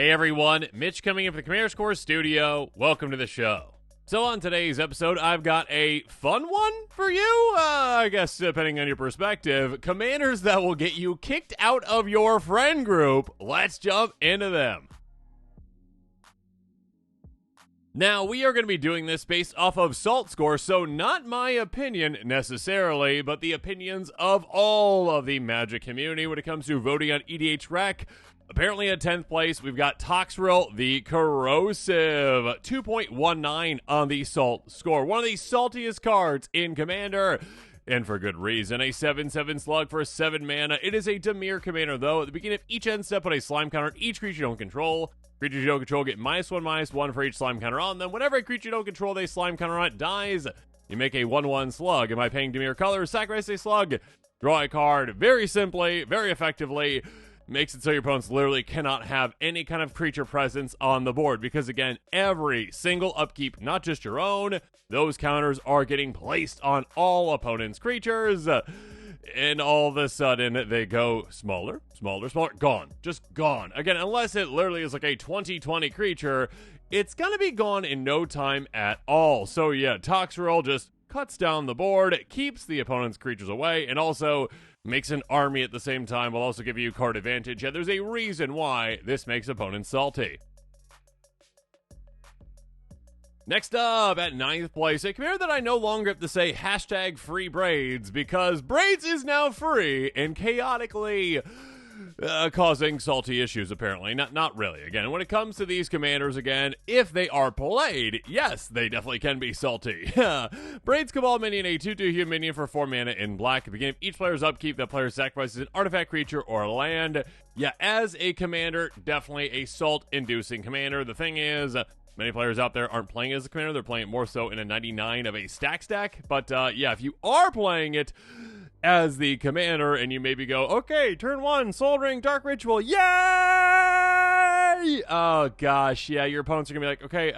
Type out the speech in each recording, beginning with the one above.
Hey everyone, Mitch coming in from the Commander's Core studio. Welcome to the show. So on today's episode, I've got a fun one for you, I guess depending on your perspective. Commanders that will get you kicked out of your friend group. Let's jump into them. Now, we are going to be doing this based off of Salt Score, so not my opinion necessarily, but the opinions of all of the Magic community when it comes to voting on EDH Rec. Apparently at 10th place, we've got Toxrill the Corrosive, 2.19 on the Salt Score. One of the saltiest cards in Commander, and for good reason. A 7/7 slug for 7 mana. It is a Dimir commander, though. At the beginning of each end step, put a slime counter on each creature you don't control. Creatures you don't control get -1/-1 for each slime counter on them. Whenever a creature you don't control, they slime counter on it dies, you make a 1/1 slug. Am I paying Dimir colors? Sacrifice a slug. Draw a card. Very simply, very effectively. Makes it so your opponents literally cannot have any kind of creature presence on the board. Because again, every single upkeep, not just your own, those counters are getting placed on all opponents' creatures. And all of a sudden, they go smaller, gone. Just gone. Again, unless it literally is like a 20/20 creature, it's gonna be gone in no time at all. So yeah, Toxrill just cuts down the board, keeps the opponent's creatures away, and also makes an army at the same time, will also give you card advantage. Yeah, there's a reason why this makes opponents salty. Next up, at 9th place, a commander that I no longer have to say hashtag free braids, because braids is now free and chaotically causing salty issues, apparently. Not really. Again, when it comes to these commanders, again, if they are played, yes, they definitely can be salty. Braids Cabal minion, a 2/2 human minion for 4 mana in black. At the beginning of each player's upkeep, that player sacrifices an artifact, creature, or land. Yeah, as a commander, definitely a salt-inducing commander. The thing is, many players out there aren't playing it as a commander. They're playing it more so in a 99 of a stack. But yeah, if you are playing it as the commander and you maybe go, okay, turn 1, Soul Ring, Dark Ritual, yay! Oh gosh, yeah, your opponents are gonna be like, okay,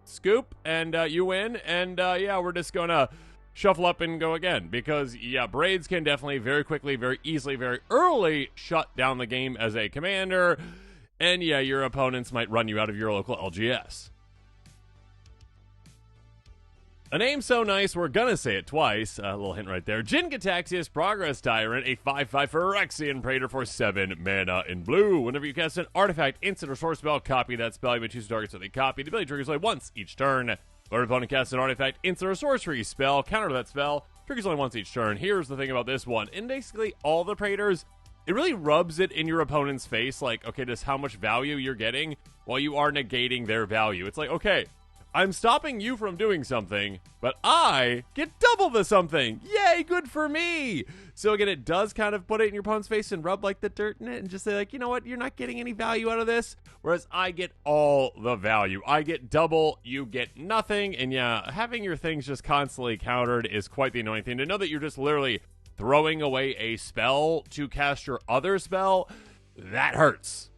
scoop, and you win, and yeah, we're just gonna shuffle up and go again. Because yeah, braids can definitely very quickly, very easily, very early shut down the game as a commander. And yeah, your opponents might run you out of your local LGS. A name so nice, we're gonna say it twice. A little hint right there. Jin-Gitaxias, Progress Tyrant, a 5/5 Phyrexian Praetor for 7 mana in blue. Whenever you cast an artifact, instant, or source spell, copy that spell. You may choose targets with a copy. The ability triggers only once each turn. Whenever opponent casts an artifact, instant, or sorcery spell, counter that spell. Triggers only once each turn. Here's the thing about this one. In basically all the Praetors, it really rubs it in your opponent's face, like, okay, just how much value you're getting while you are negating their value. It's like, okay, I'm stopping you from doing something, but I get double the something. Yay, good for me. So again, it does kind of put it in your opponent's face and rub like the dirt in it and just say like, you know what, you're not getting any value out of this. Whereas I get all the value. I get double, you get nothing. And yeah, having your things just constantly countered is quite the annoying thing. To know that you're just literally throwing away a spell to cast your other spell, that hurts.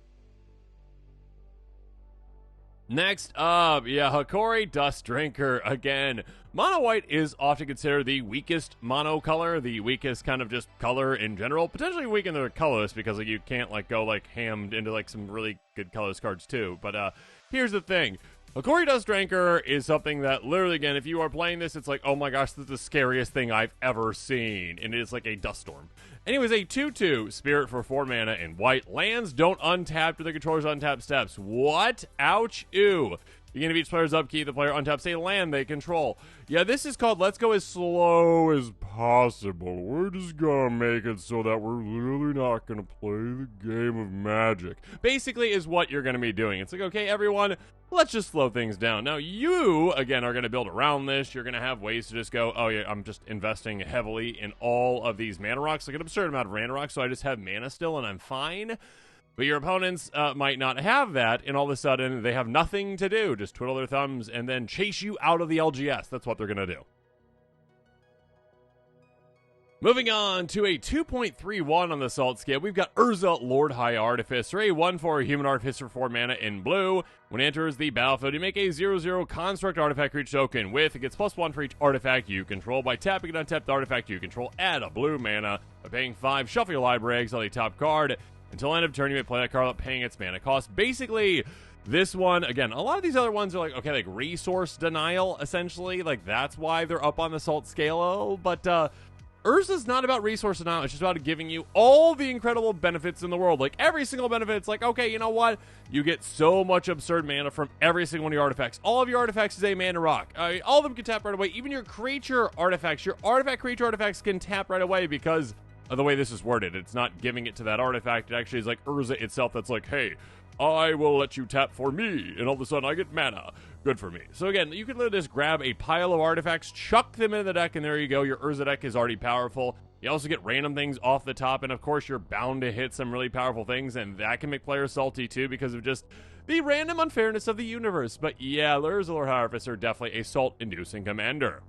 Next up, yeah, Hakori Dust Drinker again. Mono white is often considered the weakest mono color, the weakest kind of just color in general. Potentially weak in the colorless because like, you can't like go like hammed into like some really good colorless cards too. But here's the thing. Hakori Dust Drinker is something that literally, again, if you are playing this, it's like, oh my gosh, this is the scariest thing I've ever seen. And it is like a dust storm. Anyways, a 2/2 spirit for 4 mana in white. Lands don't untap to the controller's untap steps. What? Ouch. Ew. Beginning of each player's upkeep, the player untaps a land they control. Yeah, this is called Let's Go as Slow as Possible. We're just gonna make it so that we're literally not gonna play the game of Magic. Basically is what you're gonna be doing. It's like, okay, everyone, let's just slow things down. Now, you, again, are gonna build around this. You're gonna have ways to just go, oh yeah, I'm just investing heavily in all of these mana rocks, like an absurd amount of mana rocks, so I just have mana still and I'm fine. But your opponents might not have that, and all of a sudden they have nothing to do. Just twiddle their thumbs and then chase you out of the LGS. That's what they're going to do. Moving on to a 2.31 on the Salt scale, we've got Urza, Lord High Artificer, a 1/4 human artificer for 4 mana in blue. When it enters the battlefield, you make a 0/0 construct artifact creature token with, it gets +1 for each artifact you control. By tapping and untap the artifact you control, add a blue mana. By paying 5, shuffle your library, exile the top card, Until end of turn, you may play that card without paying its mana cost. Basically, this one, again, a lot of these other ones are like, okay, like resource denial, essentially. Like, that's why they're up on the salt scale. But Urza's not about resource denial. It's just about giving you all the incredible benefits in the world. Like, every single benefit, it's like, okay, you know what? You get so much absurd mana from every single one of your artifacts. All of your artifacts is a mana rock. All of them can tap right away. Even your creature artifacts, your artifact creature artifacts can tap right away because of the way this is worded. It's not giving it to that artifact. It actually is like Urza itself that's like, hey, I will let you tap for me, and all of a sudden I get mana. Good for me. So again, you can literally just grab a pile of artifacts, chuck them in the deck, and there you go. Your Urza deck is already powerful. You also get random things off the top, and of course you're bound to hit some really powerful things, and that can make players salty too because of just the random unfairness of the universe. But yeah, Urza Lore Harvest are definitely a salt-inducing commander.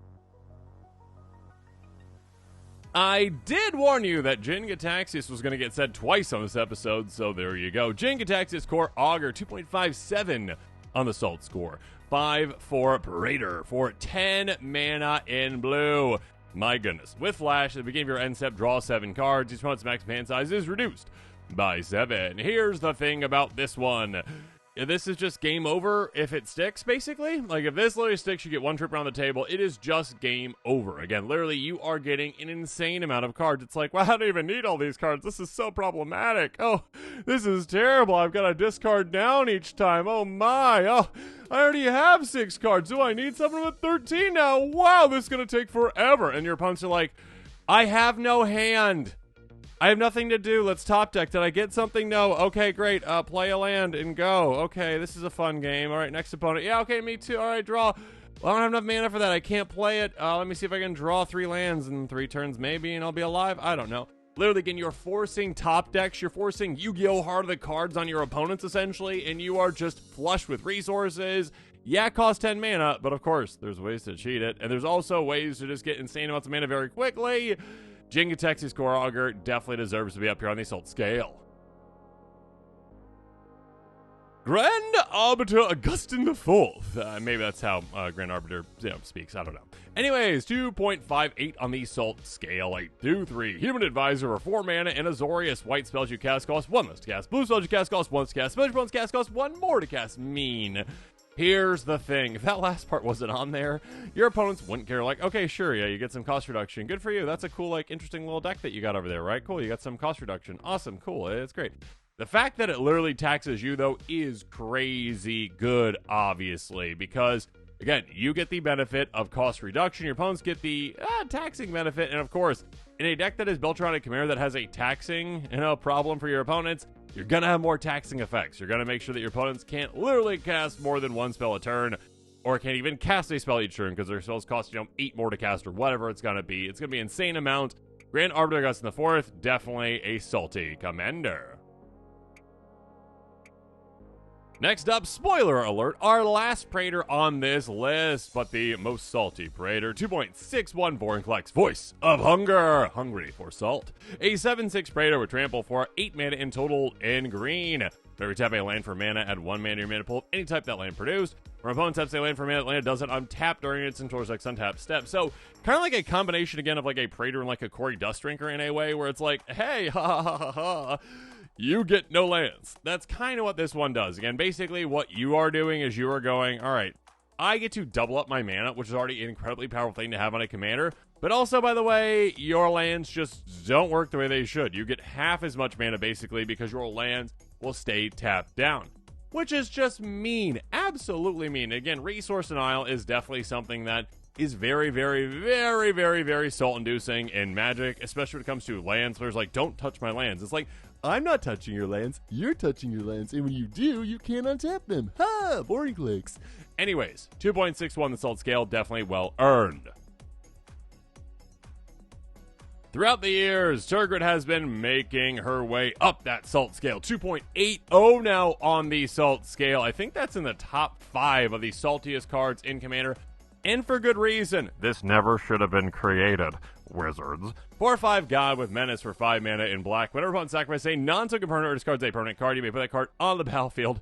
I did warn you that Jin Gitaxias was going to get said twice on this episode, so there you go. Jin Gitaxias Core Augur, 2.57 on the Salt score. 5/4 Praetor for 10 mana in blue. My goodness. With Flash, at the beginning of your end step, draw 7 cards. Each opponent's max hand size is reduced by 7. Here's the thing about this one. This is just game over if it sticks, basically. Like, if this literally sticks, you get one trip around the table. It is just game over. Again, literally, you are getting an insane amount of cards. It's like, wow, I don't even need all these cards. This is so problematic. Oh, this is terrible. I've got to discard down each time. Oh, my. Oh, I already have 6 cards. Do I need something with 13 now? Wow, this is going to take forever. And your opponents are like, I have no hand. I have nothing to do. Let's top deck. Did I get something? No. Okay, great. Play a land and go. Okay, this is a fun game. All right, next opponent. Yeah, okay, me too. All right, draw. Well, I don't have enough mana for that. I can't play it. Let me see if I can draw 3 lands in 3 turns maybe, and I'll be alive. I don't know. Literally, again, you're forcing top decks. You're forcing Yu-Gi-Oh! Heart of the Cards on your opponents, essentially, and you are just flush with resources. Yeah, it costs 10 mana, but of course, there's ways to cheat it, and there's also ways to just get insane amounts of mana very quickly. Jin Gitaxias Core Augur definitely deserves to be up here on the Assault scale. Grand Arbiter Augustine IV. Maybe that's how Grand Arbiter speaks. I don't know. Anyways, 2.58 on the Salt scale. 8/3. Human Advisor for 4 mana and Azorius. White spells you cast cost 1 less to cast. Blue spells you cast cost 1 less to cast. Spells you cast cost 1 more to cast. Mean. Here's the thing. If that last part wasn't on there, your opponents wouldn't care. Like, okay, sure, yeah, you get some cost reduction. Good for you. That's a cool, like, interesting little deck that you got over there, right? Cool, you got some cost reduction. Awesome, cool. It's great. The fact that it literally taxes you, though, is crazy good, obviously, because, again, you get the benefit of cost reduction. Your opponents get the taxing benefit. And, of course, in a deck that is built around a Chimera that has a taxing, problem for your opponents, you're going to have more taxing effects. You're going to make sure that your opponents can't literally cast more than 1 spell a turn, or can't even cast a spell each turn, because their spells cost, 8 more to cast, or whatever it's going to be. It's going to be an insane amount. Grand Arbiter Augustine IV, definitely a salty commander. Next up, spoiler alert, our last Praetor on this list, but the most salty Praetor, 2.61 Vorinclex, Voice of Hunger, hungry for salt. A 7/6 Praetor with trample for 8 mana in total in green. Whenever you tap a land for mana, add 1 mana to your mana pool of any type that land produced. When an opponent taps a land for mana, that land doesn't untap during its Centaur's like untap step. So, kind of like a combination again of like a Praetor and like a Cory Dustdrinker in a way, where it's like, hey, ha ha ha ha. You get no lands. That's kind of what this one does. Again, basically what you are doing is you are going, all right, I get to double up my mana, which is already an incredibly powerful thing to have on a commander. But also, by the way, your lands just don't work the way they should. You get half as much mana, basically, because your lands will stay tapped down, which is just mean. Absolutely mean. Again, resource denial is definitely something that is very, very, very, very, very salt-inducing in Magic, especially when it comes to lands. There's like, don't touch my lands. It's like, I'm not touching your lands. You're touching your lands. And when you do, you can't untap them. Ha! Boring clicks. Anyways, 2.61 the salt scale, definitely well earned. Throughout the years, Tergrid has been making her way up that salt scale. 2.80 now on the salt scale. I think that's in the top 5 of the saltiest cards in Commander. And for good reason. This never should have been created. Wizards. 4/5 God with Menace for 5 mana in black. Whenever opponent sacrifices a non-token permanent or discards a permanent card, you may put that card on the battlefield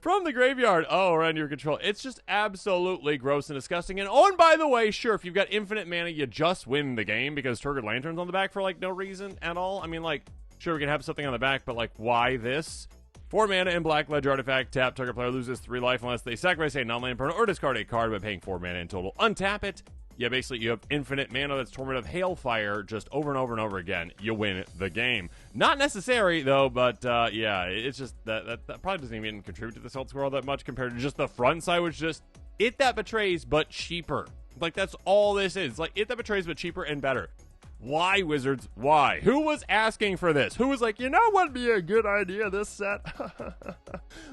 from the graveyard. Oh, or under your control. It's just absolutely gross and disgusting. And oh, and by the way, sure, if you've got infinite mana, you just win the game because Tergrid Lantern's on the back for like no reason at all. I mean, like, Sure, we can have something on the back, but like, why this? 4 mana and black ledger artifact. Tap, target player loses 3 life unless they sacrifice a non-land permanent or discard a card by paying 4 mana in total. Untap it. Yeah, basically you have infinite mana that's Torment of Hailfire just over and over and over again. You win the game. Not necessary, though, but yeah, it's just that probably doesn't even contribute to the Salt score all that much compared to just the front side, which just It That Betrays, but cheaper. Like, that's all this is. Like, It That Betrays, but cheaper and better. Why, Wizards? Why? Who was asking for this? Who was like, you know what would be a good idea, this set?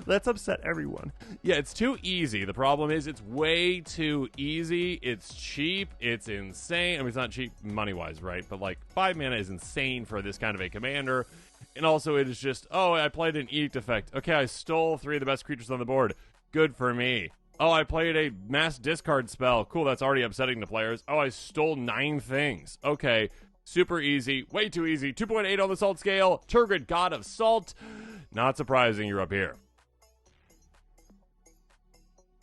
Let's upset everyone. Yeah, it's too easy. The problem is it's way too easy. It's cheap. It's insane. I mean, it's not cheap money-wise, right? But, like, 5 mana is insane for this kind of a commander. And also, it is just, oh, I played an Edict effect. Okay, I stole 3 of the best creatures on the board. Good for me. Oh, I played a mass discard spell. Cool, that's already upsetting the players. Oh, I stole 9 things. Okay, super easy. Way too easy. 2.8 on the Salt scale. Turgid, God of Salt. Not surprising you're up here.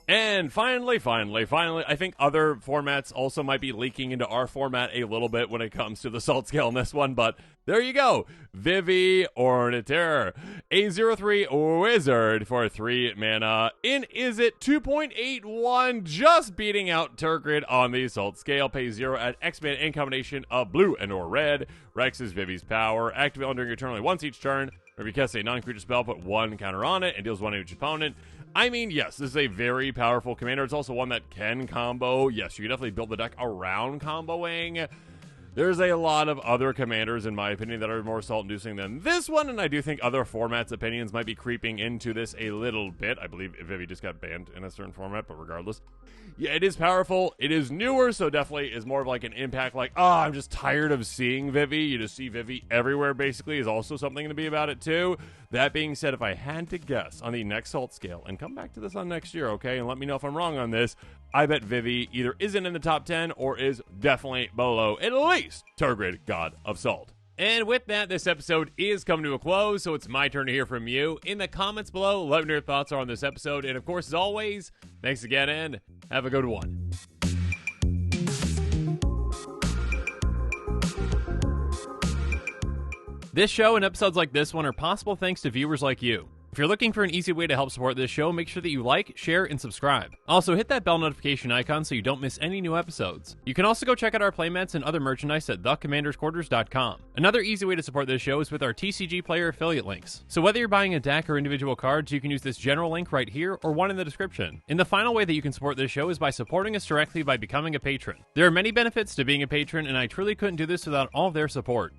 And finally, I think other formats also might be leaking into our format a little bit when it comes to the Salt scale in this one, but there you go. Vivi Ornithir, a 0/3 wizard for 3 mana in Izzet 2.81, just beating out Turgid on the Salt scale. Pays 0 at X mana in combination of blue and or red. Rex is Vivi's power. Activate on during your turn only once each turn. Or if you cast a non-creature spell, put 1 counter on it and deals 1 to each opponent. I mean, yes, this is a very powerful commander. It's also one that can combo. Yes, you can definitely build the deck around comboing. There's a lot of other commanders, in my opinion, that are more salt-inducing than this one, and I do think other formats' opinions might be creeping into this a little bit. I believe Vivi just got banned in a certain format, but regardless. Yeah, it is powerful. It is newer, so definitely is more of like an impact, like, oh, I'm just tired of seeing Vivi. You just see Vivi everywhere, basically, is also something to be about it, too. That being said, if I had to guess on the next Salt scale, and come back to this on next year, okay, and let me know if I'm wrong on this, I bet Vivi either isn't in the top 10 or is definitely below at least Turgid, God of Salt. And with that, this episode is coming to a close, so it's my turn to hear from you. In the comments below, let me know your thoughts are on this episode. And of course, as always, thanks again and have a good one. This show and episodes like this one are possible thanks to viewers like you. If you're looking for an easy way to help support this show, make sure that you like, share, and subscribe. Also, hit that bell notification icon so you don't miss any new episodes. You can also go check out our playmats and other merchandise at thecommandersquarters.com. Another easy way to support this show is with our TCG player affiliate links. So whether you're buying a deck or individual cards, you can use this general link right here or one in the description. And the final way that you can support this show is by supporting us directly by becoming a patron. There are many benefits to being a patron, and I truly couldn't do this without all of their support.